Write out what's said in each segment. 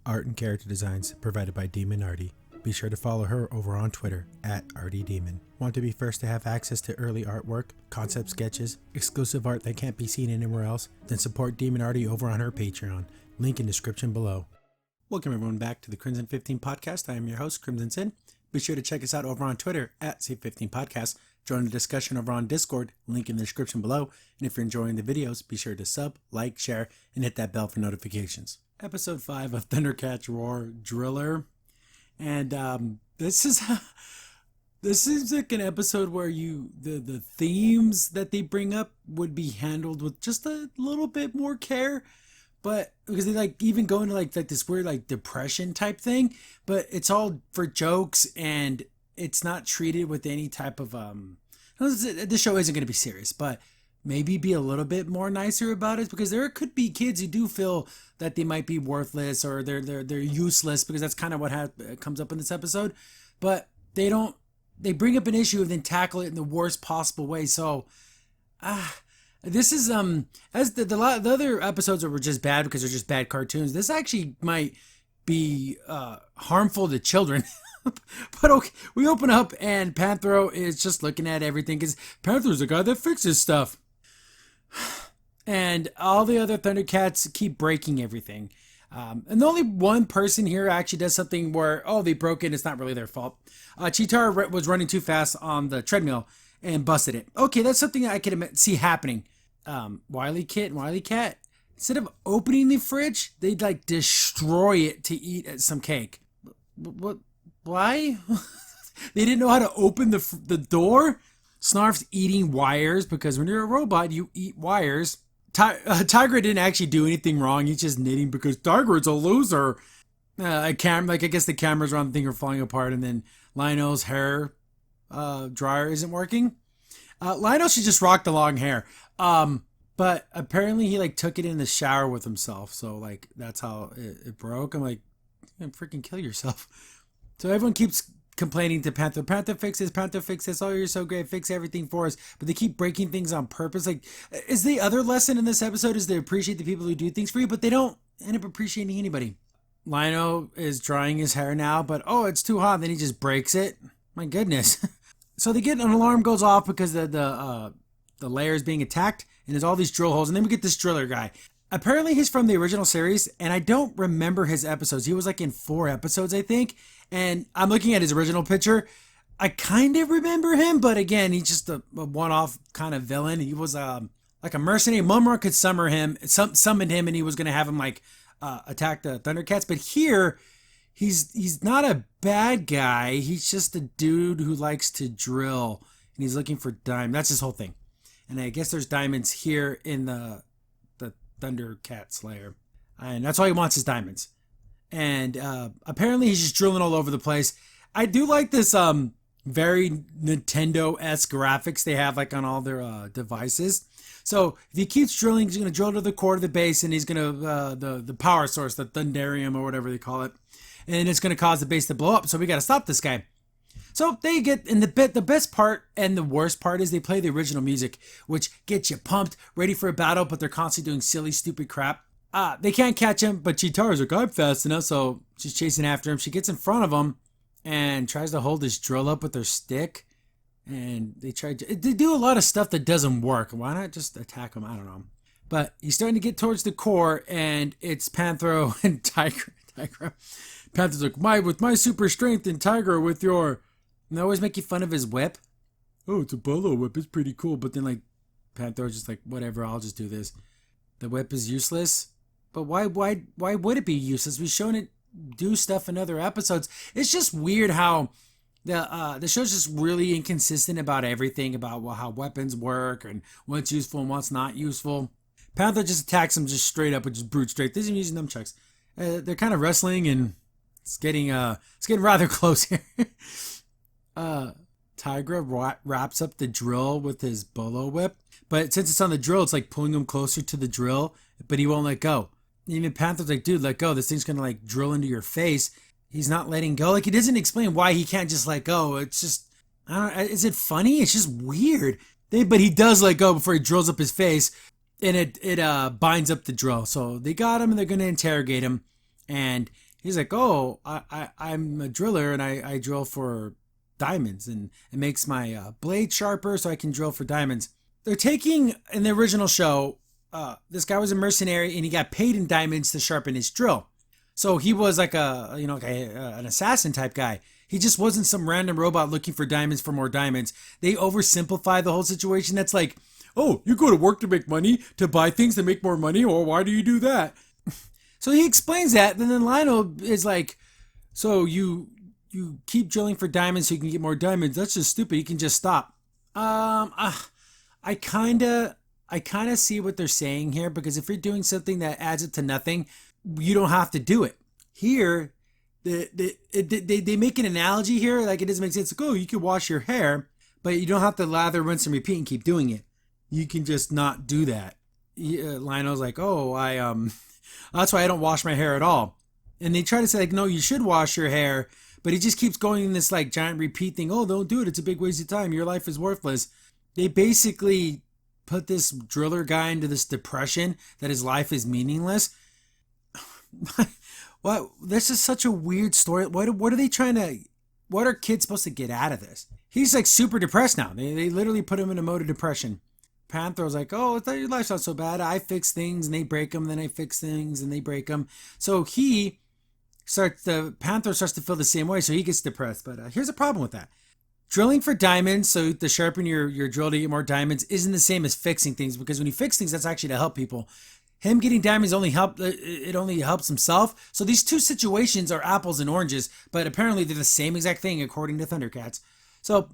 art and character designs provided by Demon Artie. Be sure to follow her over on Twitter at ArtieDemon. Want to be first to have access to early artwork, concept sketches, exclusive art that can't be seen anywhere else? Then support Demon Artie over on her Patreon. Link in description below. Welcome everyone back to the Crimson 15 Podcast. I am your host, Crimson Sin. Be sure to check us out over on Twitter at C15 Podcast. Join the discussion over on Discord, link in the description below. And if you're enjoying the videos, be sure to sub, like, share, and hit that bell for notifications. Episode 5 of Thundercats Roar Driller. And this is like an episode where the themes that they bring up would be handled with just a little bit more care. But because they like even go into like this weird like depression type thing, but it's all for jokes and it's not treated with any type of this show isn't going to be serious, but maybe be a little bit more nicer about it, because there could be kids who do feel that they might be worthless or they're useless, because that's kind of what comes up in this episode. But they bring up an issue and then tackle it in the worst possible way. So this is as the other episodes were just bad because they're just bad cartoons. This actually might be harmful to children. But okay, we open up and Panthro is just looking at everything because Panthro's the guy that fixes stuff. And all the other Thundercats keep breaking everything. And the only one person here actually does something where, they broke it, it's not really their fault. Cheetara was running too fast on the treadmill and busted it. Okay, that's something I can see happening. Wily Cat, instead of opening the fridge, they'd like destroy it to eat some cake. What? Why? They didn't know how to open the door? Snarf's eating wires because when you're a robot, you eat wires. Tigra didn't actually do anything wrong. He's just knitting because Tigra's a loser. I guess the cameras around the thing are falling apart, and then Lionel's hair dryer isn't working. Lionel should just rock the long hair. But apparently he like took it in the shower with himself. So like that's how it broke. I'm like, you can freaking kill yourself. So everyone keeps complaining to Panther. Panther, fix this. Oh, you're so great. Fix everything for us. But they keep breaking things on purpose. Like, is the other lesson in this episode is to appreciate the people who do things for you, but they don't end up appreciating anybody. Lionel is drying his hair now, but it's too hot. Then he just breaks it. My goodness. So they get an alarm goes off because the lair is being attacked, and there's all these drill holes. And then we get this driller guy. Apparently he's from the original series, and I don't remember his episodes. He was like in 4 episodes, I think. And I'm looking at his original picture. I kind of remember him, but again, he's just a one-off kind of villain. He was like a mercenary. Mumra could summon him, and he was going to have him like attack the Thundercats. But here, he's not a bad guy. He's just a dude who likes to drill, and he's looking for diamonds. That's his whole thing. And I guess there's diamonds here in the Thundercats lair, and that's all he wants is diamonds. And apparently he's just drilling all over the place. I do like this very Nintendo-esque graphics they have like on all their devices. So if he keeps drilling, he's going to drill to the core of the base, and he's going to the power source, the Thundarium or whatever they call it, and it's going to cause the base to blow up. So we got to stop this guy. So they get in the best part and the worst part is they play the original music, which gets you pumped, ready for a battle, but they're constantly doing silly, stupid crap. They can't catch him, but Cheetara's like, I'm fast enough, so she's chasing after him. She gets in front of him and tries to hold his drill up with her stick. And they do a lot of stuff that doesn't work. Why not just attack him? I don't know. But he's starting to get towards the core, and it's Panthro and Tigra. Panther's like, with my super strength, and Tigra with your... And they always make you fun of his whip. Oh, it's a bolo whip. It's pretty cool. But then, like, Panthro's just like, whatever, I'll just do this. The whip is useless. But why would it be useless? We've shown it do stuff in other episodes. It's just weird how the show's just really inconsistent about everything, about how weapons work and what's useful and what's not useful. Panther just attacks him just straight up with just brute strength. Isn't using nunchucks. They're kind of wrestling, and it's getting rather close here. Tigra wraps up the drill with his bolo whip, but since it's on the drill, it's like pulling him closer to the drill, but he won't let go. Even Panther's like, dude, let go. This thing's gonna like drill into your face. He's not letting go. Like, he doesn't explain why he can't just let go. It's just, I don't know. Is it funny? It's just weird. But he does let go before he drills up his face, and it binds up the drill. So they got him, and they're gonna interrogate him, and He's like, oh, I'm a driller and I drill for diamonds and it makes my blade sharper so I can drill for diamonds. They're taking, in the original show, this guy was a mercenary and he got paid in diamonds to sharpen his drill. So he was like an assassin type guy. He just wasn't some random robot looking for diamonds for more diamonds. They oversimplify the whole situation. That's like, oh, you go to work to make money, to buy things to make more money, or why do you do that? So he explains that, and then Lionel is like, so you keep drilling for diamonds so you can get more diamonds. That's just stupid. You can just stop. I kinda see what they're saying here, because if you're doing something that adds up to nothing, you don't have to do it. Here, they make an analogy here, like it doesn't make sense. Like, oh, you can wash your hair, but you don't have to lather, rinse, and repeat and keep doing it. You can just not do that. Lionel's like, oh, that's why I don't wash my hair at all. And they try to say like, no, you should wash your hair, but he just keeps going in this like giant repeat thing. Oh, don't do it. It's a big waste of time. Your life is worthless. They basically put this driller guy into this depression that his life is meaningless. What? This is such a weird story. What are they trying to? What are kids supposed to get out of this? He's like super depressed now. They literally put him in a mode of depression. Panther's like, oh, I thought your life's not so bad. I fix things and they break them. Then I fix things and they break them. So the Panther starts to feel the same way. So he gets depressed. But here's a problem with that. Drilling for diamonds, so to sharpen your drill to get more diamonds, isn't the same as fixing things, because when you fix things, that's actually to help people. Him getting diamonds only helps himself. So these two situations are apples and oranges, but apparently they're the same exact thing according to Thundercats. So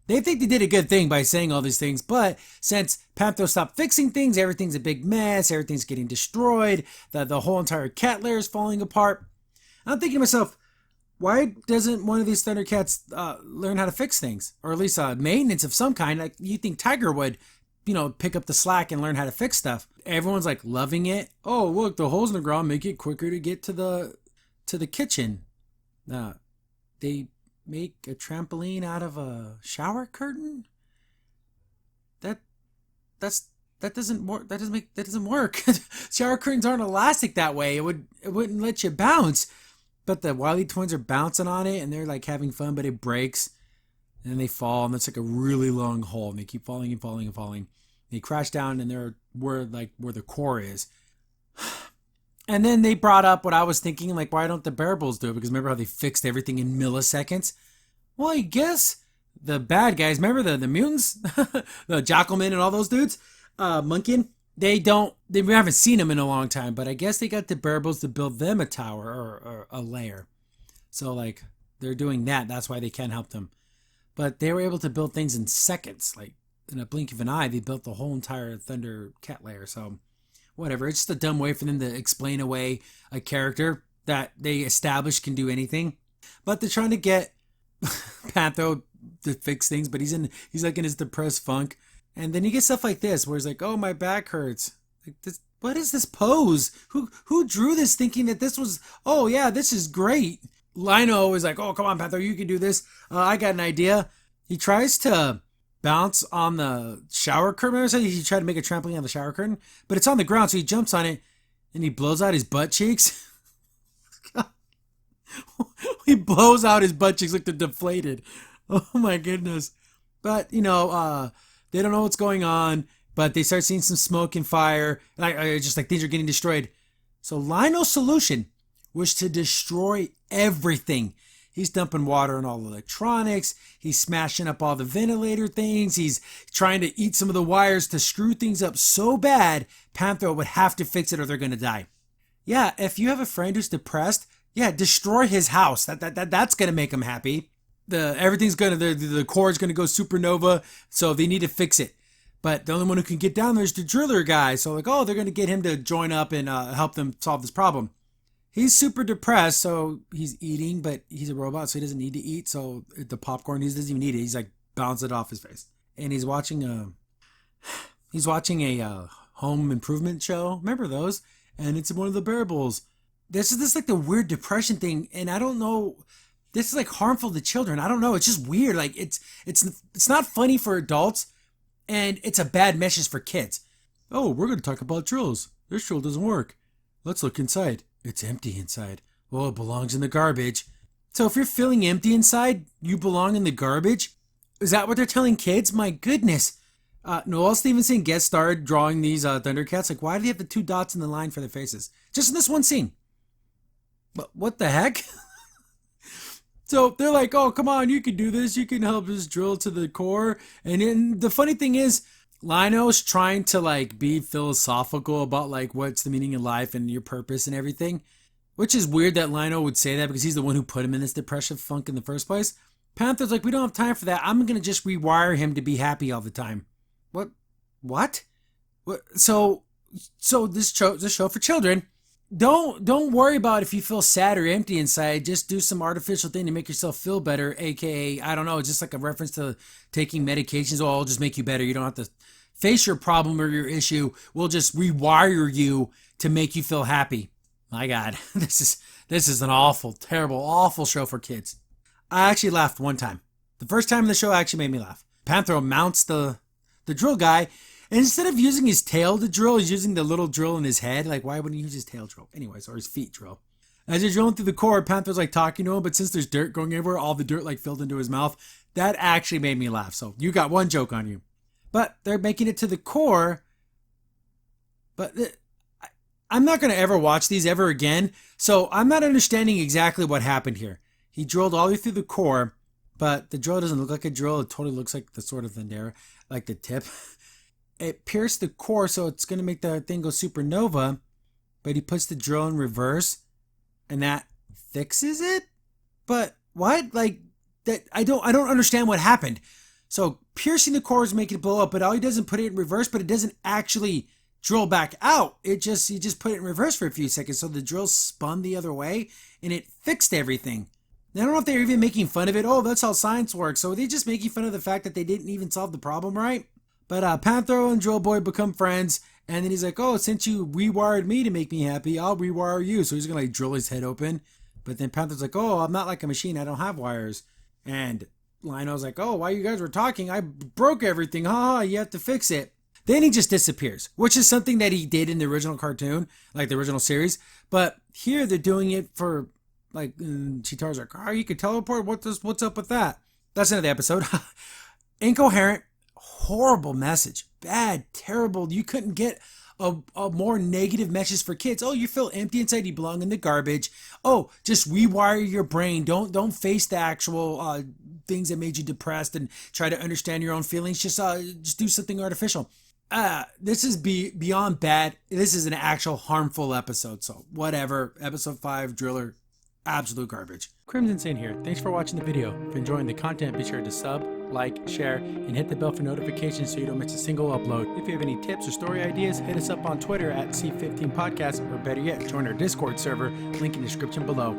they think they did a good thing by saying all these things, but since Panther stopped fixing things, everything's a big mess, everything's getting destroyed, the whole entire cat lair is falling apart. I'm thinking to myself, why doesn't one of these Thundercats learn how to fix things? Or at least maintenance of some kind? Like, you think Tiger would, pick up the slack and learn how to fix stuff. Everyone's like loving it. Oh, look, the holes in the ground make it quicker to get to the kitchen. They make a trampoline out of a shower curtain? That doesn't work. That doesn't work. Shower curtains aren't elastic that way. It wouldn't let you bounce. But the Wiley twins are bouncing on it and they're like having fun, but it breaks and then they fall and it's like a really long hole and they keep falling and falling and falling. They crash down and they're where the core is. And then they brought up what I was thinking, like, why don't the bearables do it? Because remember how they fixed everything in milliseconds? Well, I guess the bad guys, remember the mutants? The Jackalman and all those dudes? Munkin? We haven't seen them in a long time, but I guess they got the bearables to build them a tower or a lair. So, like, they're doing that. That's why they can't help them. But they were able to build things in seconds. Like, in a blink of an eye, they built the whole entire Thunder Cat lair. So, whatever. It's just a dumb way for them to explain away a character that they established can do anything. But they're trying to get Panther to fix things, but he's like in his depressed funk. And then you get stuff like this, where he's like, "Oh, my back hurts." Like, what is this pose? Who drew this, thinking that this was? Oh yeah, this is great. Lino is like, "Oh, come on, Panther, you can do this. I got an idea." He tries to bounce on the shower curtain. Remember, he tried to make a trampoline on the shower curtain, but it's on the ground, so he jumps on it and he blows out his butt cheeks. He blows out his butt cheeks like they're deflated. Oh my goodness! But they don't know what's going on, but they start seeing some smoke and fire. Just like things are getting destroyed. So Lionel's solution was to destroy everything. He's dumping water on all the electronics. He's smashing up all the ventilator things. He's trying to eat some of the wires to screw things up so bad, Panther would have to fix it or they're going to die. Yeah, if you have a friend who's depressed, yeah, destroy his house. That's going to make him happy. The core is going to go supernova, so they need to fix it. But the only one who can get down there is the driller guy. So they're going to get him to join up and help them solve this problem. He's super depressed, so he's eating, but he's a robot, so he doesn't need to eat. So the popcorn, he doesn't even need it. He's like bouncing it off his face, and he's watching a home improvement show. Remember those? And it's one of the bearables. This is like the weird depression thing, and I don't know. This is like harmful to children. I don't know. It's just weird. Like it's not funny for adults, and it's a bad message for kids. Oh, we're going to talk about drills. This drill doesn't work. Let's look inside. It's empty inside. Well, it belongs in the garbage. So if you're feeling empty inside, you belong in the garbage? Is that what they're telling kids? My goodness. Noel Stevenson guest starred drawing these Thundercats. Like, why do they have the 2 dots in the line for their faces? Just in this one scene. But what the heck? So they're like, oh, come on, you can do this. You can help us drill to the core. And then the funny thing is, Lino's trying to like be philosophical about like what's the meaning of life and your purpose and everything. Which is weird that Lino would say that because he's the one who put him in this depressive funk in the first place. Panther's like, we don't have time for that. I'm going to just rewire him to be happy all the time. What? What? So this show for children. Don't worry about if you feel sad or empty inside. Just do some artificial thing to make yourself feel better. AKA, I don't know, just like a reference to taking medications. Oh, it'll just make you better. You don't have to face your problem or your issue. We'll just rewire you to make you feel happy. My God, this is an awful, terrible, awful show for kids. I actually laughed one time. The first time in the show actually made me laugh. Panther mounts the drill guy, and instead of using his tail to drill, he's using the little drill in his head. Like, why wouldn't he use his tail drill? Anyways, or his feet drill. As he's drilling through the core, Panther's like talking to him, but since there's dirt going everywhere, all the dirt like filled into his mouth. That actually made me laugh. So you got one joke on you. But they're making it to the core. But I'm not going to ever watch these ever again. So I'm not understanding exactly what happened here. He drilled all the way through the core, but the drill doesn't look like a drill. It totally looks like the sort of Thundera, like the tip. It pierced the core, so it's going to make the thing go supernova, but he puts the drill in reverse, and that fixes it? But what? Like, that I don't understand what happened. So piercing the core is making it blow up, but all he does is put it in reverse, but it doesn't actually drill back out. He just put it in reverse for a few seconds, so the drill spun the other way, and it fixed everything. I don't know if they're even making fun of it. Oh, that's how science works. So are they just making fun of the fact that they didn't even solve the problem right? But Panther and Drill Boy become friends, and then he's like, oh, since you rewired me to make me happy, I'll rewire you. So he's going to like drill his head open. But then Panther's like, oh, I'm not like a machine. I don't have wires. And Lino's like, oh, while you guys were talking, I broke everything. Ha, you have to fix it. Then he just disappears, which is something that he did in the original cartoon, like the original series. But here they're doing it for, like, Cheetar's like, oh, you could teleport? What's up with that? That's the end of the episode. Incoherent, horrible message. Bad, terrible. You couldn't get a more negative message for kids. Oh, you feel empty inside, you belong in the garbage. Oh, just rewire your brain. Don't face the actual things that made you depressed and try to understand your own feelings. Just do something artificial. This is beyond bad. This is an actual harmful episode. So whatever. Episode 5, Driller, absolute garbage. Crimson Saint here. Thanks for watching the video. If you're enjoying the content, be sure to sub, like, share, and hit the bell for notifications so you don't miss a single upload. If you have any tips or story ideas, hit us up on Twitter at C15Podcast, or better yet, join our Discord server, link in the description below.